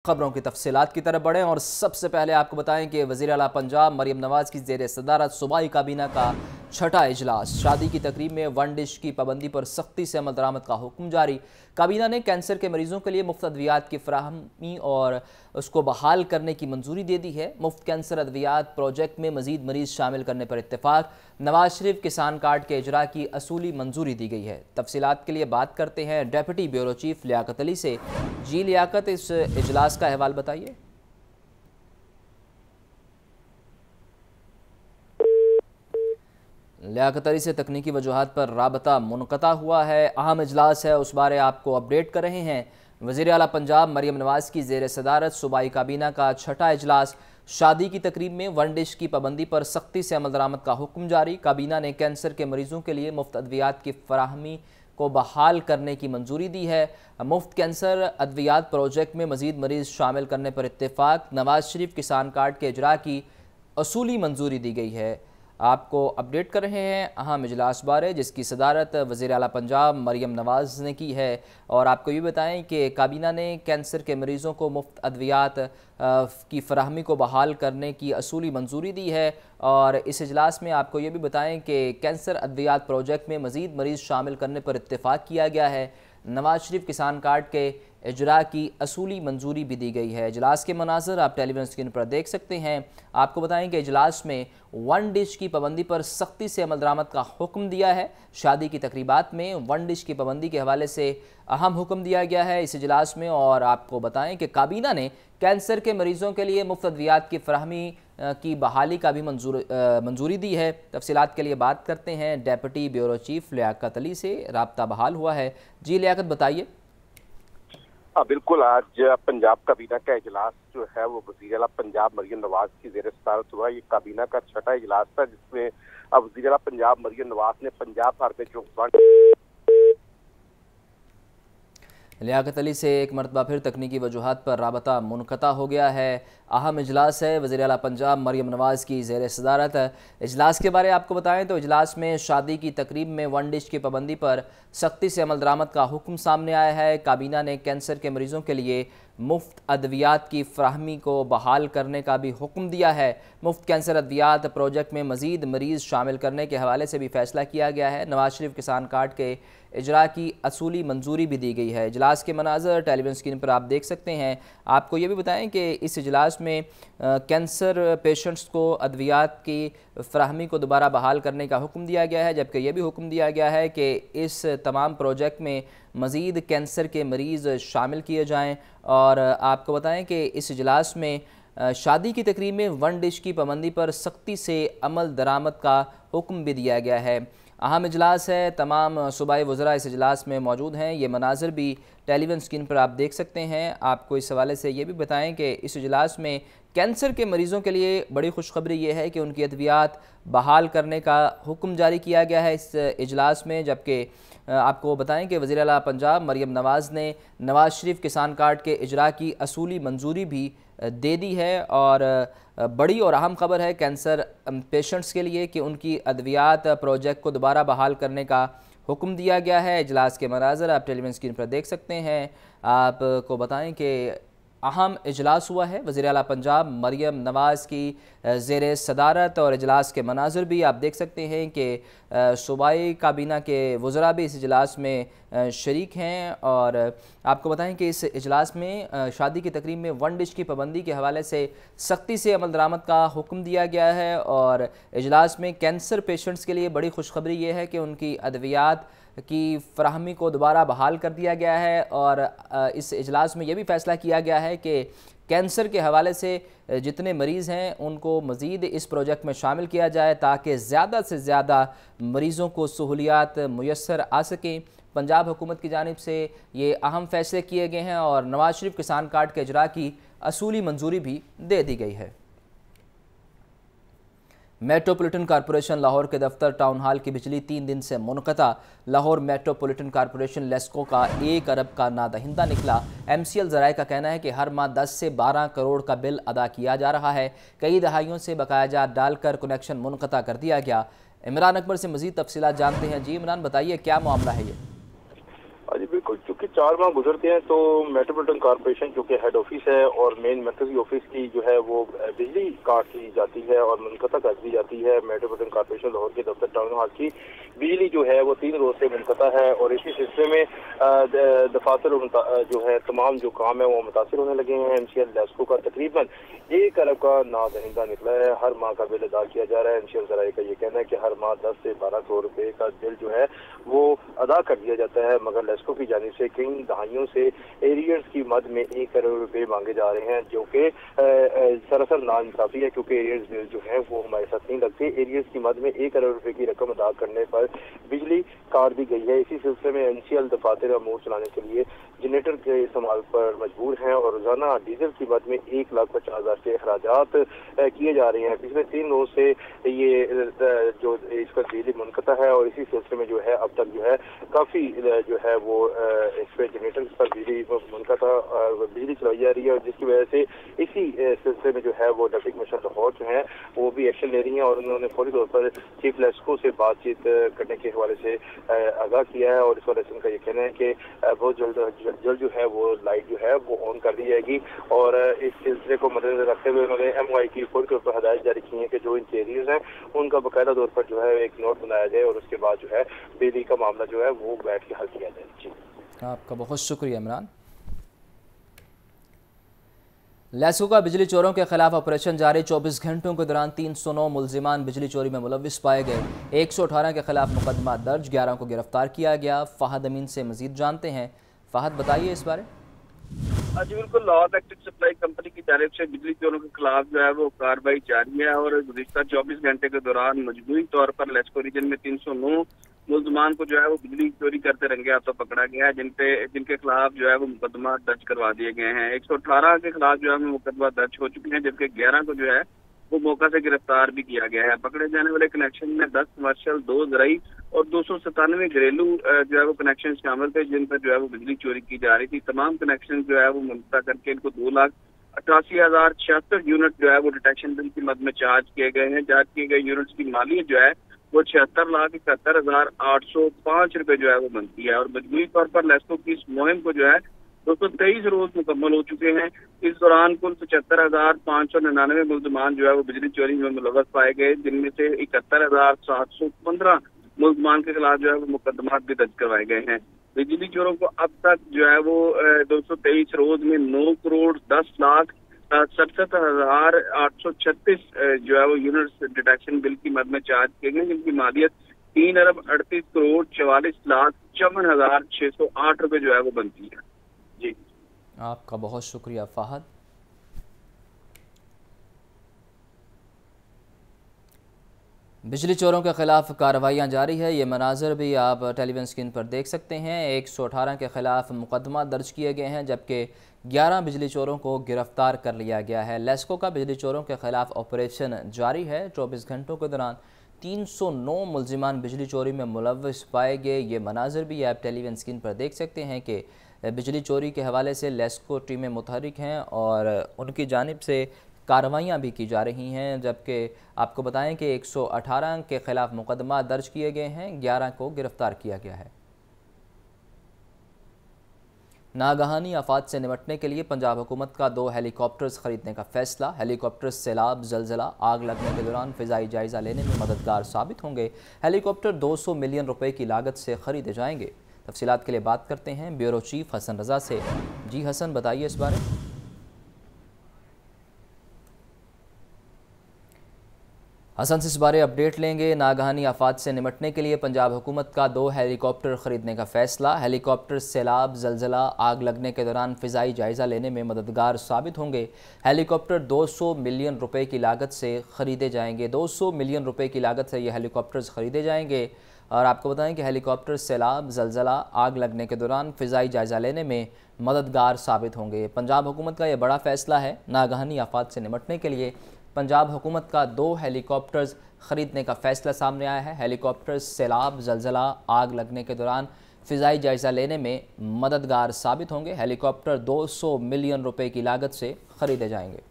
खबरों की तफसीलात की तरफ बढ़ें और सबसे पहले आपको बताएं कि वज़ीर आला पंजाब मरियम नवाज़ की ज़ेर सदारत सूबाई काबीना का छठा इजलास। शादी की तकरीब में वन डिश की पाबंदी पर सख्ती से अमल दरामद का हुक्म जारी। काबीना ने कैंसर के मरीजों के लिए मुफ्त अद्वियात की फराहमी और उसको बहाल करने की मंजूरी दे दी है। मुफ्त कैंसर अद्वियात प्रोजेक्ट में मजीद मरीज शामिल करने पर इत्तेफाक। नवाज शरीफ किसान कार्ड के इजरा की असूली मंजूरी दी गई है। तफसीलात के लिए बात करते हैं deputy bureau chief Liaqat Ali से। जी लियाकत, इस इजलास का अहवाल बताइए। लियाकत अली से तकनीकी वजूहात पर राबता मुनक़ता हुआ है। अहम इजलास है, उस बारे आपको अपडेट कर रहे हैं। वज़ीर आला पंजाब मरियम नवाज़ की ज़ेर सदारत सूबाई काबीना का छठा इजलास। शादी की तकरीब में वन डिश की पाबंदी पर सख्ती से अमल दरामद का हुक्म जारी। काबीना ने कैंसर के मरीजों के लिए मुफ्त अद्वियात की फराहमी को बहाल करने की मंजूरी दी है। मुफ्त कैंसर अद्वियात प्रोजेक्ट में मजीद मरीज शामिल करने पर इत्तेफाक। नवाज शरीफ किसान कार्ड के इजरा की असूली मंजूरी दी गई है। आपको अपडेट कर रहे हैं अहम इजलास बारे, जिसकी सदारत वज़ीर आला पंजाब मरियम नवाज़ ने की है। और आपको ये बताएं कि काबीना ने कैंसर के मरीज़ों को मुफ्त अद्वियात की फराहमी को बहाल करने की असूली मंजूरी दी है। और इस इजलास में आपको ये भी बताएं कि कैंसर अद्वियात प्रोजेक्ट में मज़ीद मरीज़ शामिल करने पर इत्तेफाक किया गया है। नवाज शरीफ किसान कार्ड के इजरा की असूली मंजूरी भी दी गई है। इजलास के मनाज़र आप टेलीविजन स्क्रीन पर देख सकते हैं। आपको बताएं कि इजलास में वन डिश की पाबंदी पर सख्ती से अमल दरामद का हुक्म दिया है। शादी की तकरीबात में वन डिश की पाबंदी के हवाले से अहम हुक्म दिया गया है इस इजलास में। और आपको बताएं कि काबीना ने कैंसर के मरीजों के लिए मुफ्त अद्वियात की फराहमी की बहाली का भी मंजूरी दी है। तफसीलात के लिए बात करते हैं deputy bureau chief Liaqat Ali से। राब्ता बहाल हुआ है। जी लियाकत, बताइए। बिल्कुल, आज पंजाब काबीना का इजलास जो है वो वज़ीर आला पंजाब मरियम नवाज की ज़ेर सदारत हुआ। ये काबीना का छठा इजलास था, जिसमें अब वज़ीर आला पंजाब मरियम नवाज ने पंजाब भर में जो लियाकत अली से एक मरतबा फिर तकनीकी वजूहात पर राबता मुनक़ता हो गया है। अहम इजलास है, वज़ीर आला पंजाब मरियम नवाज़ की ज़ेर सदारत है। इजलास के बारे आपको बताएं तो इजलास में शादी की तकरीब में वन डिश की पाबंदी पर सख्ती से अमल दरामद का हुक्म सामने आया है। काबीना ने कैंसर के मरीजों के लिए मुफ्त अद्वियात की फराहमी को बहाल करने का भी हुक्म दिया है। मुफ्त कैंसर अद्वियात प्रोजेक्ट में मज़ीद मरीज़ शामिल करने के हवाले से भी फैसला किया गया है। नवाज शरीफ किसान कार्ड के इजरा की असूली मंजूरी भी दी गई है। इजलास के मनाज़र टेलीविजन स्क्रीन पर आप देख सकते हैं। आपको ये भी बताएं कि इस इजलास में कैंसर पेशेंट्स को अद्वियात की फराहमी को दोबारा बहाल करने का हुक्म दिया गया है, जबकि यह भी हुक्म दिया गया है कि इस तमाम प्रोजेक्ट में मज़ीद कैंसर के मरीज़ शामिल किए जाएँ। और आपको बताएं कि इस इजलास में शादी की तकरीब में वन डिश की पाबंदी पर सख्ती से अमल दरामद का हुक्म भी दिया गया है। अहम इजलास है, तमाम सूबाई वज़रा इस इजलास में मौजूद हैं। ये मनाज़र भी टेलीविजन स्क्रीन पर आप देख सकते हैं। आपको इस हवाले से ये भी बताएं कि इस इजलास में कैंसर के मरीज़ों के लिए बड़ी खुशखबरी ये है कि उनकी अद्वियात बहाल करने का हुक्म जारी किया गया है इस इजलास में। जबकि आपको बताएं कि वज़ीर आला पंजाब मरियम नवाज़ ने नवाज शरीफ किसान कार्ड के इजरा की असूली मंजूरी भी दे दी है। और बड़ी और अहम खबर है कैंसर पेशेंट्स के लिए कि उनकी अद्वियात प्रोजेक्ट को दोबारा बहाल करने का हुक्म दिया गया है। इजलास के मनाज़र आप टेलीविजन स्क्रीन पर देख सकते हैं। आपको बताएं कि अहम इजलास हुआ है, वज़ीर आला पंजाब मरियम नवाज़ की ज़ेर सदारत। और इजलास के मनाज़र भी आप देख सकते हैं कि सूबाई काबीना के वज़रा भी इस इजलास में शरीक हैं। और आपको बताएं कि इस इजलास में शादी की तकरीब में वन डिश की पाबंदी के हवाले से सख्ती से अमल दरामद का हुक्म दिया गया है। और इजलास में कैंसर पेशेंट्स के लिए बड़ी खुशखबरी ये है कि उनकी अद्वियात की फराहमी को दोबारा बहाल कर दिया गया है। और इस इजलास में यह भी फैसला किया गया है कि कैंसर के हवाले से जितने मरीज़ हैं उनको मज़ीद इस प्रोजेक्ट में शामिल किया जाए, ताकि ज़्यादा से ज़्यादा मरीज़ों को सहूलियात मुयस्सर आ सकें। पंजाब हुकूमत की जानिब से ये अहम फैसले किए गए हैं और नवाज शरीफ किसान कार्ड के इजरा की असूली मंजूरी भी दे दी गई है। मेट्रोपॉलिटन कॉरपोरेशन लाहौर के दफ्तर टाउन हाल की बिजली 3 दिन से मुनक़ता। लाहौर मेट्रोपॉलिटन कॉरपोरेशन लेस्को का 1 अरब का नादहिंदा निकला। MCL ज़राए का कहना है कि हर माह 10 से 12 करोड़ का बिल अदा किया जा रहा है। कई दहाइयों से बकाया जात डालकर कनेक्शन मुनक़ता कर दिया गया। इमरान अकबर से मज़ीद तफसीलात जानते हैं। जी इमरान, बताइए क्या मामला है ये? जी बिल्कुल, चूँकि 4 माह गुजरते हैं तो मेट्रोपॉलिटन कॉर्पोरेशन जो कि हेड ऑफिस है और मेन मरकजी ऑफिस की जो है वो बिजली काट दी जाती है और मुनक़ता कर दी जाती है। मेट्रोपॉलिटन कॉर्पोरेशन लाहौर के दफ्तर टाउन हॉल की बिजली जो है वो 3 रोज से मुनक़ता है और इसी सिलसिले में दफातर जो है तमाम जो काम है वो मुतासर होने लगे हैं। MCL लेस्को का तकरीबन 1 अरब का नादहिंदा निकला है। हर माह का बिल अदा किया जा रहा है। MCL ज़राए का ये कहना है कि हर माह 10 से 1200 रुपए का बिल जो है वो अदा कर दिया जाता है, मगर लेस्को की जानिब से कई दहाइयों से एरियर्स की मद में 1 करोड़ रुपए मांगे जा रहे हैं, जो कि सरासर नाइंसाफी है क्योंकि एरियर्स बिल जो है वो हमारे साथ नहीं लगते। एरियर्स की मद में 1 करोड़ रुपए की रकम अदा करने पर बिजली काट दी गई है। इसी सिलसिले में MCL दफातर अमूर चलाने के लिए जनरेटर के इस्तेमाल पर मजबूर हैं और रोजाना डीजल की मद में 1,50,000 के अखराजात किए जा रहे हैं। पिछले 3 रोज से ये जो इस पर बिजली मुनक़ता है और इसी सिलसिले में जो है अब तक जो है काफी जो है वो इस पे जनरेटर पर बिजली मुनक़ता बिजली चलाई जा रही है और जिसकी वजह से इसी सिलसिले में जो है वो डिप्टी कमिश्नर लाहौर जो है वो भी एक्शन ले रही हैं और उन्होंने फौरी तौर पर चीफ लेस्को से बातचीत करने के हवाले से आगाह किया है और इस वजह से उनका ये कहना है कि बहुत जल्द जो है वो लाइट जो है वो ऑन कर दी जाएगी और इस सिलसिले को मद्देनजर रखते हुए उन्होंने MOI की फौरी तौर पर हदायत जारी की है कि जो इनके एरियर्स हैं उनका बाकायदा तौर पर जो है एक नोट बनाया जाए और उसके बाद जो है बिजली का मामला जो है वो बैठ के हल किया जाए। जी, आपका बहुत शुक्रिया इमरान। लेस्को का बिजली चोरों के खिलाफ ऑपरेशन जारी। 24 घंटों के दौरान 309 मुलजिमान बिजली चोरी में मुलविस पाए गए। 118 के खिलाफ मुकदमा दर्ज, 11 को गिरफ्तार किया गया। फहद अमीन से मजीद जानते हैं। फहद, बताइए इस बारे। जी बिल्कुल, लाहौर इलेक्ट्रिक सप्लाई कंपनी की जानिब से बिजली चोरों के खिलाफ जो है वो कार्रवाई जारी है और गुज़िश्ता 24 घंटे के दौरान मजबूरी तौर पर लेस्को रीजन में 309 मुलजमान को जो है वो बिजली चोरी करते रंगे हाथों पकड़ा गया है, जिनके खिलाफ जो है वो मुकदमा दर्ज करवा दिए गए हैं। 118 के खिलाफ जो है मुकदमा दर्ज हो चुके हैं, जबकि 11 को जो है वो मौका से गिरफ्तार भी किया गया है। पकड़े जाने वाले कनेक्शन में 10 कमर्शियल, 2 ज़राई और 297 घरेलू जो है वो कनेक्शन शामिल थे, जिन पर जो है वो बिजली चोरी की जा रही थी। तमाम कनेक्शन जो है वो मुंतज़िर करके इनको 2,88,076 यूनिट जो है वो डिटेक्शन बिल की मद में चार्ज किए गए हैं। चार्ज किए गए यूनिट्स की मालियत जो है वो 76,71,805 रुपए जो है वो बनती है और मजबूरी तौर पर लेस्को की इस मुहिम को जो है 223 रोज मुकम्मल हो चुके हैं। इस दौरान कुल 75,599 मुलजमान जो है वो बिजली चोरी में मुलव्वस पाए गए, जिनमें से 71,715 मुलजमान के खिलाफ जो है वो मुकदमात भी दर्ज करवाए गए हैं। बिजली चोरों को अब तक जो है वो 223 रोज में 9,10,67,836 जो है वो यूनिट्स डिटेक्शन बिल की मद में चार्ज किए गए, जिनकी मालियत 3,38,44,54,608 रुपए जो है वो बनती है। जी, आपका बहुत शुक्रिया फहद। बिजली चोरों के खिलाफ कार्रवाइयाँ जारी है। ये मनाजर भी आप टेलीविजन स्क्रीन पर देख सकते हैं। 118 के खिलाफ मुकदमा दर्ज किए गए हैं, जबकि 11 बिजली चोरों को गिरफ्तार कर लिया गया है। लेस्को का बिजली चोरों के खिलाफ ऑपरेशन जारी है। 24 घंटों के दौरान 309 मुलजिमान बिजली चोरी में मुलव्वस पाए गए। ये मनाजर भी आप टेलीविजन स्क्रीन पर देख सकते हैं कि बिजली चोरी के हवाले से लेस्को टीमें मुतहरिक हैं और उनकी जानिब से कार्रवाइयाँ भी की जा रही हैं, जबकि आपको बताएं कि 118 के खिलाफ मुकदमा दर्ज किए गए हैं, 11 को गिरफ्तार किया गया है। नागहानी आफात से निपटने के लिए पंजाब हुकूमत का 2 हेलीकॉप्टर्स खरीदने का फैसला। हेलीकॉप्टर्स सैलाब, जलजला, आग लगने के दौरान फ़िज़ाई जायज़ा लेने में मददगार साबित होंगे। हेलीकॉप्टर 200 मिलियन रुपए की लागत से ख़रीदे जाएंगे। तफसीलात के लिए बात करते हैं ब्यूरो चीफ हसन रज़ा से। जी हसन, बताइए इस बारे। हसन से इस बारे अपडेट लेंगे। नागहानी आफात से निपटने के लिए पंजाब हुकूमत का 2 हेलीकॉप्टर ख़रीदने का फ़ैसला। हेलीकॉप्टर सैलाब, जलजला, आग लगने के दौरान फ़िज़ाई जायज़ा लेने में मददगार साबित होंगे। हेलीकॉप्टर 200 मिलियन रुपए की लागत से ख़रीदे जाएंगे। 200 मिलियन रुपए की लागत से ये हेलीकॉप्टर्स ख़रीदे जाएंगे और आपको बताएं कि हेलीकॉप्टर सैलाब, जलजला, आग लगने के दौरान फ़िज़ाई जायज़ा लेने में मददगार साबित होंगे। पंजाब हुकूमत का यह बड़ा फ़ैसला है। नागहानी आफात से निपटने के लिए पंजाब हुकूमत का 2 हेलीकॉप्टर्स ख़रीदने का फ़ैसला सामने आया है। हेलीकॉप्टर्स सैलाब, जलजला, आग लगने के दौरान फ़िज़ाई जायज़ा लेने में मददगार साबित होंगे। हेलीकॉप्टर 200 मिलियन रुपए की लागत से ख़रीदे जाएंगे।